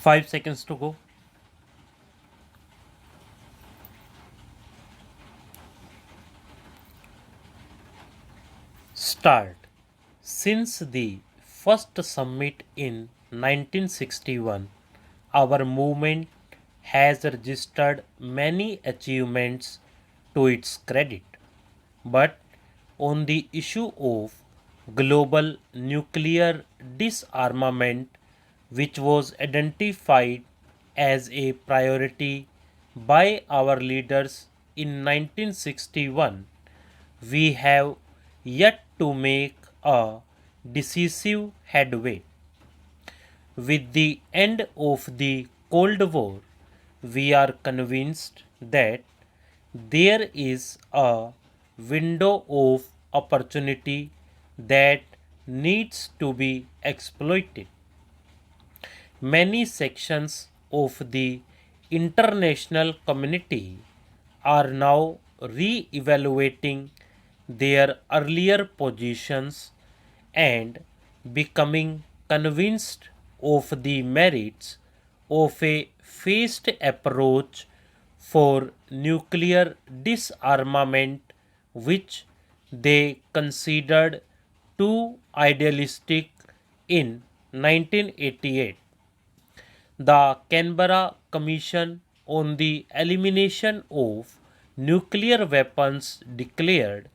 5 seconds to go. Start. Since the first summit in 1961, our movement has registered many achievements to its credit. But on the issue of global nuclear disarmament, which was identified as a priority by our leaders in 1961, we have yet to make a decisive headway. With the end of the Cold War, we are convinced that there is a window of opportunity that needs to be exploited. Many sections of the international community are now re evaluating their earlier positions and becoming convinced of the merits of a phased approach for nuclear disarmament, which they considered too idealistic in 1988. The Canberra Commission on the Elimination of Nuclear Weapons declared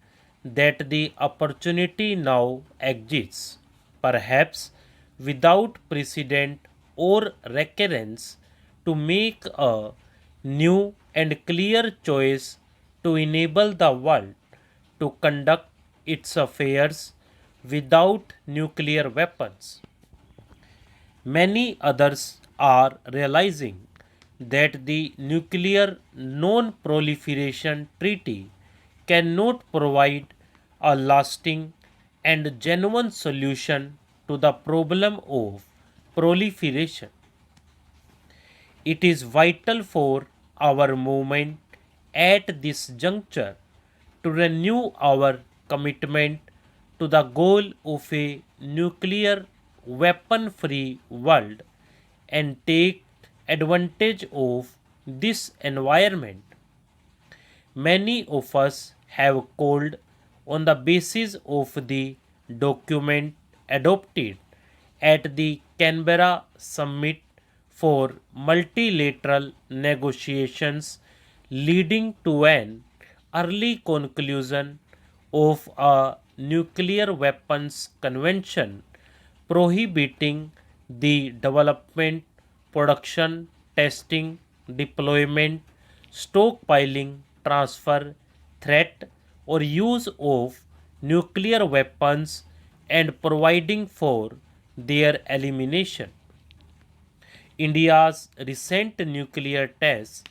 that the opportunity now exists, perhaps without precedent or recurrence, to make a new and clear choice to enable the world to conduct its affairs without nuclear weapons. Many others are realizing that the Nuclear Non Proliferation Treaty cannot provide a lasting and genuine solution to the problem of proliferation. It is vital for our movement at this juncture to renew our commitment to the goal of a nuclear weapon free world and take advantage of this environment. Many of us have called on the basis of the document adopted at the Canberra summit for multilateral negotiations leading to an early conclusion of a nuclear weapons convention prohibiting the development, production, testing, deployment, stockpiling, transfer, threat, or use of nuclear weapons and providing for their elimination. India's recent nuclear tests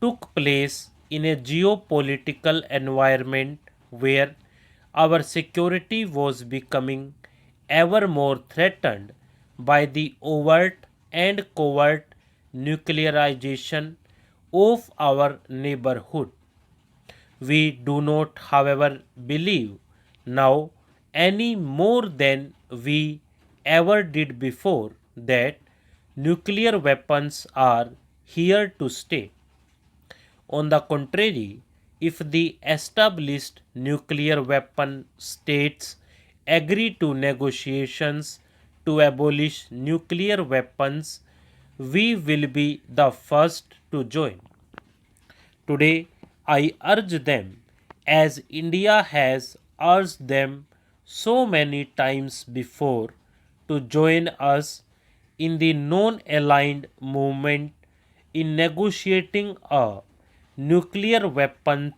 took place in a geopolitical environment where our security was becoming ever more threatened by the overt and covert nuclearization of our neighborhood. We do not, however, believe now any more than we ever did before that nuclear weapons are here to stay. On the contrary, if the established nuclear weapon states agree to negotiations to abolish nuclear weapons, we will be the first to join. Today, I urge them, as India has urged them so many times before, to join us in the non aligned movement in negotiating a nuclear weapon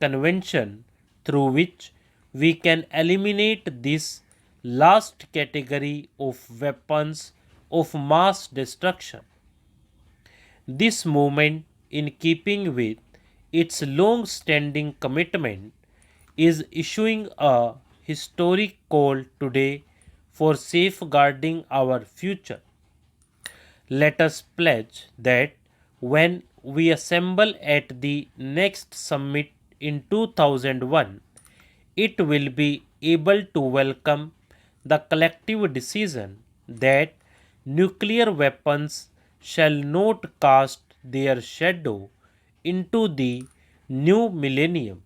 convention through which we can eliminate this last category of weapons of mass destruction. This movement, in keeping with its long standing commitment, is issuing a historic call today for safeguarding our future. Let us pledge that when we assemble at the next summit in 2001, it will be able to welcome the collective decision that nuclear weapons shall not cast their shadow into the new millennium.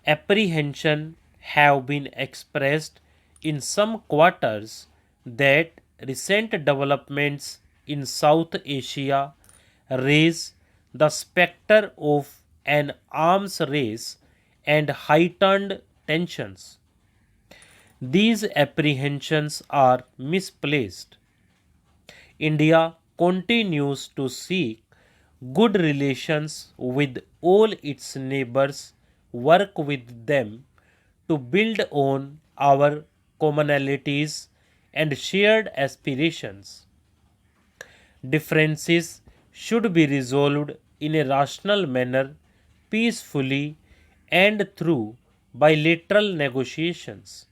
Apprehension have been expressed in some quarters that recent developments in South Asia raise the specter of an arms race and heightened tensions. These apprehensions are misplaced. India continues to seek good relations with all its neighbors, work with them to build on our commonalities and shared aspirations. Differences should be resolved in a rational manner, peacefully, and through bilateral negotiations.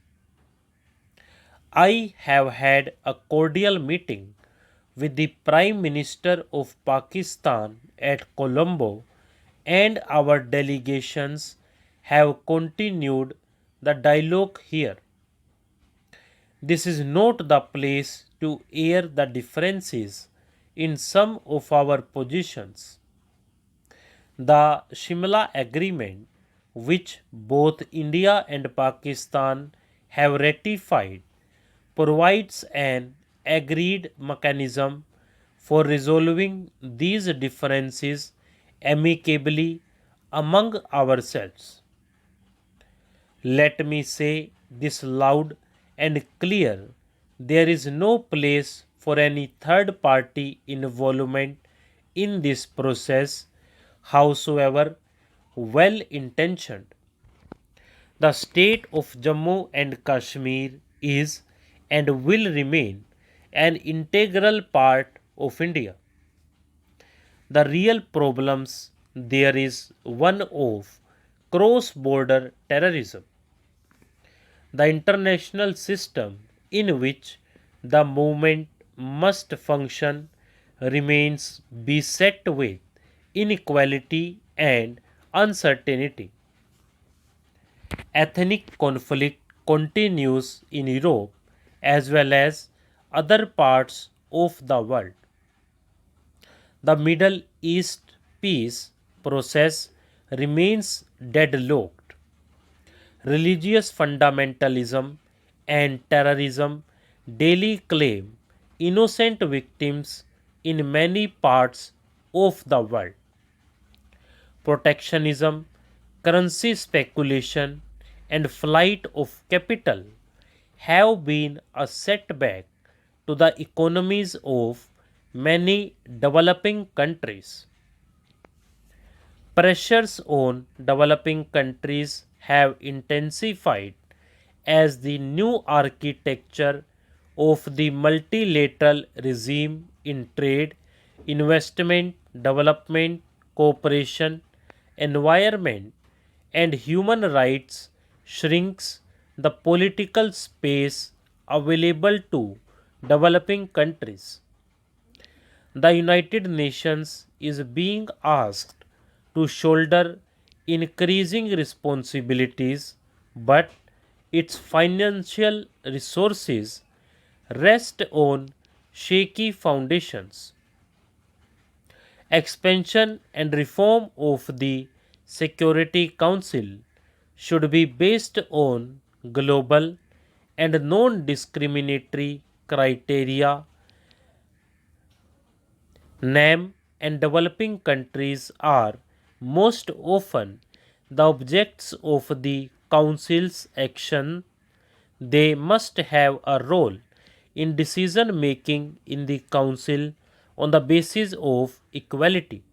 I have had a cordial meeting with the Prime Minister of Pakistan at Colombo, and our delegations have continued the dialogue here. This is not the place to air the differences in some of our positions. The Shimla Agreement, which both India and Pakistan have ratified, provides an agreed mechanism for resolving these differences amicably among ourselves. Let me say this loud and clear: there is no place for any third party involvement in this process, howsoever well intentioned. The state of Jammu and Kashmir is and will remain an integral part of India. The real problems there is one of cross border terrorism. The international system in which the movement must function remains beset with inequality and uncertainty. Ethnic conflict continues in Europe as well as other parts of the world. The Middle East peace process remains deadlocked. Religious fundamentalism and terrorism daily claim innocent victims in many parts of the world. Protectionism, currency speculation, and flight of capital have been a setback to the economies of many developing countries. Pressures on developing countries have intensified as the new architecture of the multilateral regime in trade, investment, development, cooperation, environment, and human rights shrinks the political space available to developing countries. The United Nations is being asked to shoulder increasing responsibilities, but its financial resources rest on shaky foundations. Expansion and reform of the Security Council should be based on global and non discriminatory criteria. NAM and developing countries are most often the objects of the Council's action. They must have a role in decision making in the Council on the basis of equality.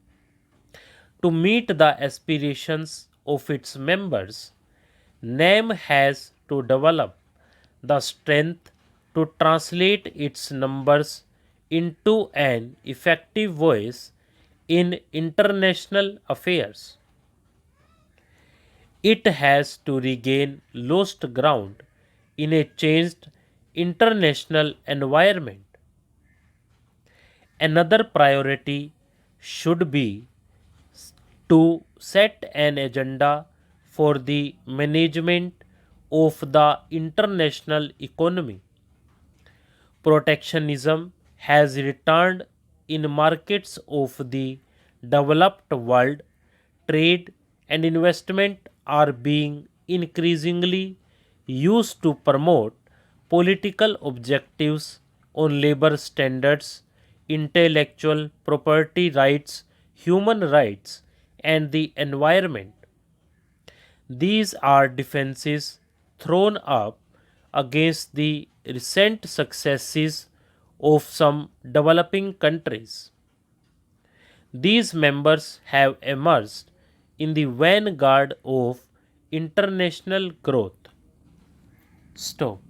To meet the aspirations of its members, NAM has to develop the strength to translate its numbers into an effective voice in international affairs. It has to regain lost ground in a changed international environment. Another priority should be to set an agenda for the management of the international economy. Protectionism has returned in markets of the developed world. Trade and investment are being increasingly used to promote political objectives on labor standards, intellectual property rights, human rights, and the environment. These are defenses thrown up against the recent successes of some developing countries. These members have emerged in the vanguard of international growth. Stop.